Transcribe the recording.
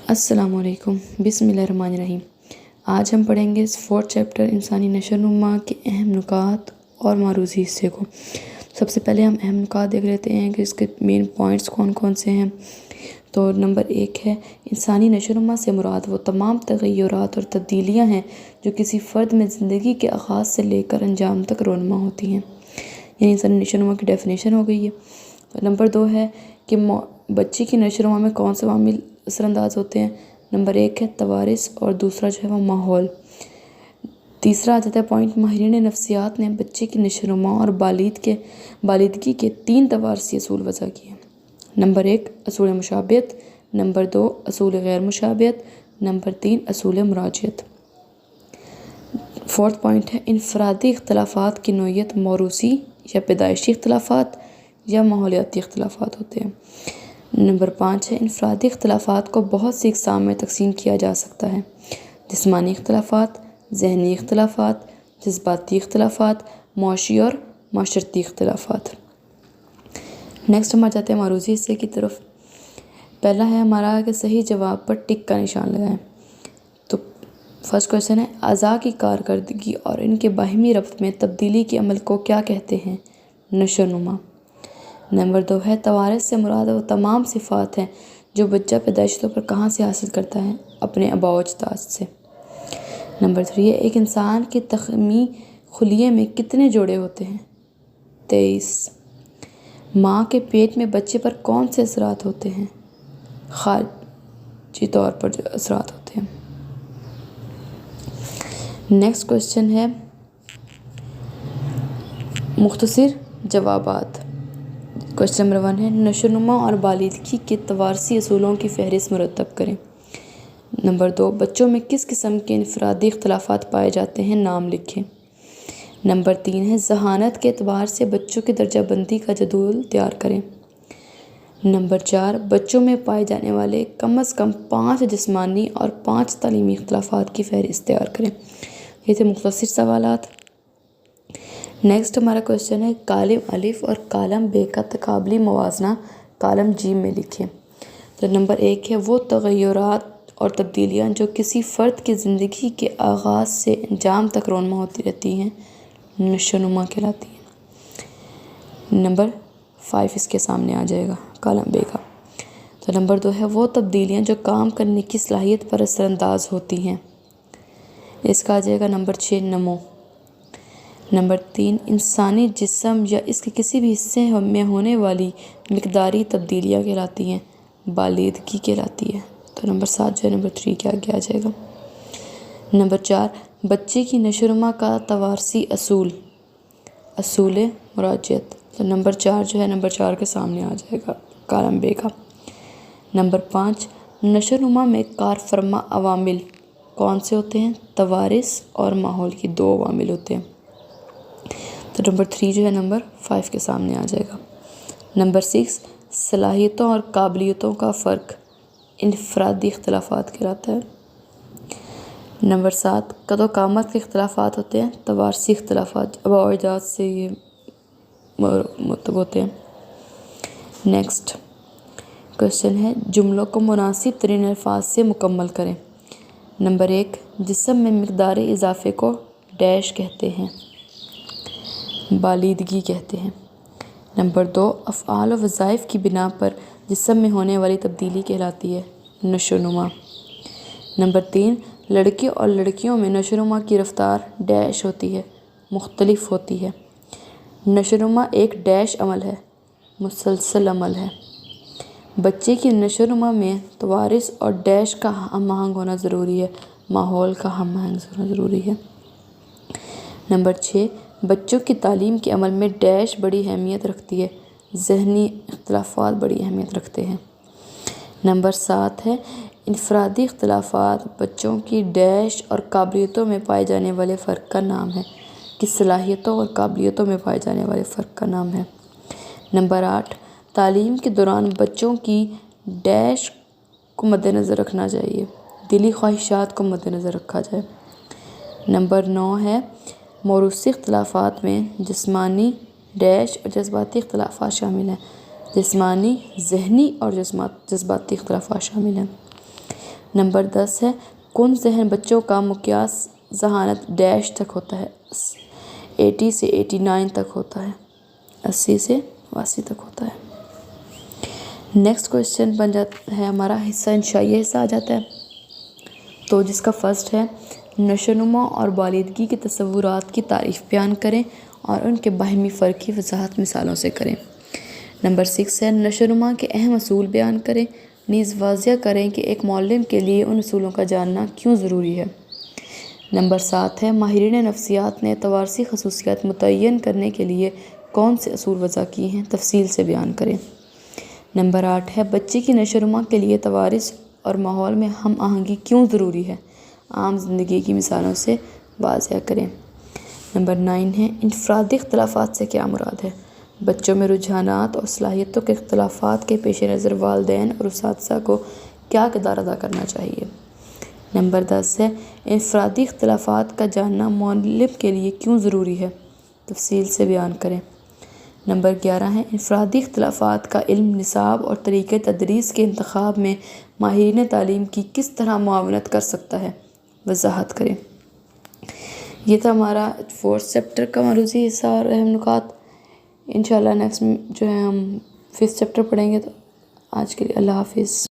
السلام علیکم، بسم اللہ الرحمن الرحیم۔ آج ہم پڑھیں گے اس 4 چیپٹر انسانی نشو و نما کے اہم نکات اور معروضی حصے کو۔ سب سے پہلے ہم اہم نکات دیکھ لیتے ہیں کہ اس کے مین پوائنٹس کون کون سے ہیں۔ تو نمبر 1 ہے انسانی نشو و نما سے مراد وہ تمام تغیرات اور تبدیلیاں ہیں جو کسی فرد میں زندگی کے آغاز سے لے کر انجام تک رونما ہوتی ہیں، یعنی انسانی نشو و نما کی ڈیفینیشن ہو گئی ہے۔ نمبر 2 ہے کہ بچے کی نشو و نما میں کون سے عوامل اثر انداز ہوتے ہیں۔ نمبر 1 ہے توارث اور دوسرا جو ہے وہ ماحول۔ تیسرا آ جاتا ہے پوائنٹ ماہرین نفسیات نے بچے کی نشو و نما اور بالغی کے 3 توارثی اصول وضع کیے ہیں۔ نمبر 1 اصول مشابہت، نمبر 2 اصول غیر مشابہت، نمبر 3 اصول مراجعت۔ 4 پوائنٹ ہے انفرادی اختلافات کی نوعیت موروثی یا پیدائشی اختلافات یا ماحولیاتی اختلافات ہوتے ہیں۔ نمبر 5 ہے انفرادی اختلافات کو بہت سی اقسام میں تقسیم کیا جا سکتا ہے: جسمانی اختلافات، ذہنی اختلافات، جذباتی اختلافات، معاشی اور معاشرتی اختلافات۔ نیکسٹ ہم آ جاتے ہیں معروضی حصے کی طرف۔ پہلا ہے ہمارا کہ صحیح جواب پر ٹک کا نشان لگائیں۔ تو فرسٹ کویشچن ہے اعضاء کی کارکردگی اور ان کے باہمی ربط میں تبدیلی کے عمل کو کیا کہتے ہیں؟ نشو و نما۔ نمبر 2 ہے توارث سے مراد وہ تمام صفات ہیں جو بچہ پیدائشی طور پر کہاں سے حاصل کرتا ہے؟ اپنے آباء و اجداد سے۔ نمبر 3 ہے ایک انسان کے تخمی خلیے میں کتنے جوڑے ہوتے ہیں؟ 23۔ ماں کے پیٹ میں بچے پر کون سے اثرات ہوتے ہیں؟ خارجی طور پر جو اثرات ہوتے ہیں۔ نیکسٹ کویشچن ہے مختصر جوابات۔ کویشچن نمبر 1 ہے نشو و نما اور بالغی کے توارثی اصولوں کی فہرست مرتب کریں۔ نمبر 2 بچوں میں کس قسم کے انفرادی اختلافات پائے جاتے ہیں؟ نام لکھیں۔ نمبر 3 ہے ذہانت کے اعتبار سے بچوں کی درجہ بندی کا جدول تیار کریں۔ نمبر 4 بچوں میں پائے جانے والے کم از کم 5 جسمانی اور 5 تعلیمی اختلافات کی فہرست تیار کریں۔ یہ تھے مختصر سوالات۔ نیکسٹ ہمارا کویشچن ہے کالم الف اور کالم ب کا تقابلی موازنہ کالم ج میں لکھیں۔ تو نمبر 1 ہے وہ تغیرات اور تبدیلیاں جو کسی فرد کی زندگی کے آغاز سے انجام تک رونما ہوتی رہتی ہیں، نشو و نما کہلاتی ہیں۔ نمبر 5 اس کے سامنے آ جائے گا کالم ب کا۔ تو نمبر 2 ہے وہ تبدیلیاں جو کام کرنے کی صلاحیت پر اثر انداز ہوتی ہیں، اس کا آ جائے گا نمبر 6 نمو۔ نمبر 3 انسانی جسم یا اس کے کسی بھی حصے میں ہونے والی مقداری تبدیلیاں کہلاتی ہیں، بالغی کہلاتی ہے۔ تو نمبر 7 جو ہے نمبر 3 کے آگے آ جائے گا۔ نمبر 4 بچے کی نشو و نما کا توارثی اصول مراجعت۔ تو نمبر 4 جو ہے نمبر 4 کے سامنے آ جائے گا کالم ب کا۔ نمبر 5 نشو و نما میں کار فرما عوامل کون سے ہوتے ہیں؟ توارث اور ماحول کی 2 عوامل ہوتے ہیں۔ تو نمبر 3 جو ہے نمبر 5 کے سامنے آ جائے گا۔ نمبر 6 صلاحیتوں اور قابلیتوں کا فرق انفرادی اختلافات کہلاتا ہے۔ نمبر 7 قد و قامت کے اختلافات ہوتے ہیں، توارثی اختلافات آباء و اجداد سے یہ مرتب ہوتے ہیں۔ نیکسٹ کویشچن ہے جملوں کو مناسب ترین الفاظ سے مکمل کریں۔ نمبر 1 جسم میں مقدار اضافے کو ڈیش کہتے ہیں، بالغی کہتے ہیں۔ نمبر 2 افعال و وظائف کی بنا پر جسم میں ہونے والی تبدیلی کہلاتی ہے، نشو و نما۔ نمبر 3 لڑکے اور لڑکیوں میں نشو و نما کی رفتار ڈیش ہوتی ہے، مختلف ہوتی ہے۔ نشو و نما ایک ڈیش عمل ہے، مسلسل عمل ہے۔ بچے کی نشو و نما میں توارث اور ڈیش کا ہم آہنگ ہونا ضروری ہے، ماحول کا ہم آہنگ ہونا ضروری ہے۔ نمبر 6 بچوں کی تعلیم کے عمل میں ڈیش بڑی اہمیت رکھتی ہے، ذہنی اختلافات بڑی اہمیت رکھتے ہیں۔ نمبر 7 ہے انفرادی اختلافات بچوں کی ڈیش اور قابلیتوں میں پائے جانے والے فرق کا نام ہے، کہ صلاحیتوں اور قابلیتوں میں پائے جانے والے فرق کا نام ہے۔ نمبر 8 تعلیم کے دوران بچوں کی ڈیش کو مد نظر رکھنا چاہیے، دلی خواہشات کو مد نظر رکھا جائے۔ نمبر 9 ہے موروثی اختلافات میں جسمانی ڈیش اور جذباتی اختلافات شامل ہیں، جسمانی، ذہنی اور جذباتی اختلافات شامل ہیں۔ نمبر 10 ہے کن ذہن بچوں کا مقیاس ذہانت ڈیش تک ہوتا ہے؟ 80 سے 89 تک ہوتا ہے، 80 سے 82 تک ہوتا ہے۔ نیکسٹ کویشچن بن جاتا ہے ہمارا حصہ انشائیہ حصہ آ جاتا ہے، تو جس کا فرسٹ ہے نشوونما اور بالیدگی کے تصورات کی تعریف بیان کریں اور ان کے باہمی فرق کی وضاحت مثالوں سے کریں۔ نمبر 6 ہے نشوونما کے اہم اصول بیان کریں، نیز واضح کریں کہ ایک معلم کے لیے ان اصولوں کا جاننا کیوں ضروری ہے۔ نمبر 7 ہے ماہرین نفسیات نے تواریخی خصوصیات متعین کرنے کے لیے کون سے اصول وضع کیے ہیں، تفصیل سے بیان کریں۔ نمبر 8 ہے بچے کی نشوونما کے لیے تواریخ اور ماحول میں ہم آہنگی کیوں ضروری ہے، عام زندگی کی مثالوں سے واضح کریں۔ نمبر 9 ہے انفرادی اختلافات سے کیا مراد ہے، بچوں میں رجحانات اور صلاحیتوں کے اختلافات کے پیش نظر والدین اور اساتذہ کو کیا کردار ادا کرنا چاہیے۔ نمبر 10 ہے انفرادی اختلافات کا جاننا معلم کے لیے کیوں ضروری ہے، تفصیل سے بیان کریں۔ نمبر 11 ہے انفرادی اختلافات کا علم نصاب اور طریقۂ تدریس کے انتخاب میں ماہرین تعلیم کی کس طرح معاونت کر سکتا ہے، وضاحت کریں۔ یہ تھا ہمارا 4th چیپٹر کا معروضی حصہ اور اہم نکات۔ انشاءاللہ نیکسٹ جو ہے ہم 5th چیپٹر پڑھیں گے، تو آج کے لیے اللہ حافظ۔